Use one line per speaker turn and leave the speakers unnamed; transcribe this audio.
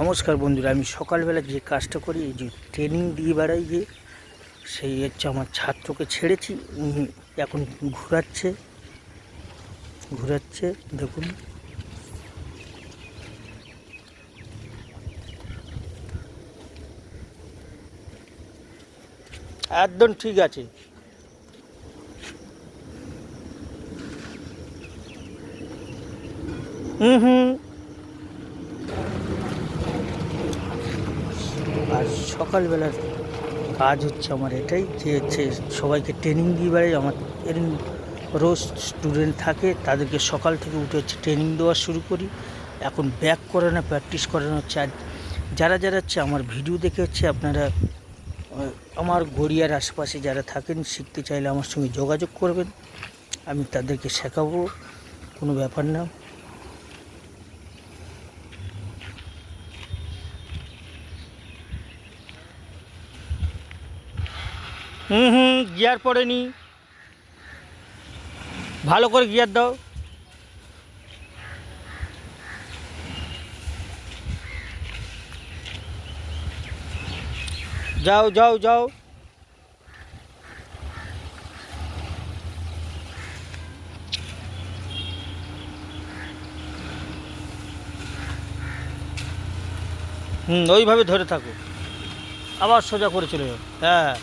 নমস্কার বন্ধুরা, আমি সকালবেলা যে কাজটা করি, এই যে ট্রেনিং দিয়ে বেড়াই, যে সেই হচ্ছে আমার ছাত্রকে ছেড়েছি। উনি এখন ঘোরাচ্ছে ঘোরাচ্ছে দেখুন। একদম ঠিক আছে। হুম হুম। আর সকালবেলার কাজ হচ্ছে আমার এটাই, যে হচ্ছে সবাইকে ট্রেনিং দিয়ে বেড়াই। আমার এরকম রোজ স্টুডেন্ট থাকে, তাদেরকে সকাল থেকে উঠে হচ্ছে ট্রেনিং দেওয়া শুরু করি। এখন ব্যাক করানো, প্র্যাকটিস করানো হচ্ছে। আর যারা যারা হচ্ছে আমার ভিডিও দেখে হচ্ছে আপনারা আমার গড়িয়ার আশেপাশে যারা থাকেন, শিখতে চাইলে আমার সঙ্গে যোগাযোগ করবেন, আমি তাদেরকে শেখাবো, কোনো ব্যাপার না। হুম হুম, গিয়ার পড়েনি, ভালো করে গিয়ার দাও। যাও যাও যাও। হুম, ওইভাবে ধরে থাকো, আবার সোজা করে চলে যাও। হ্যাঁ।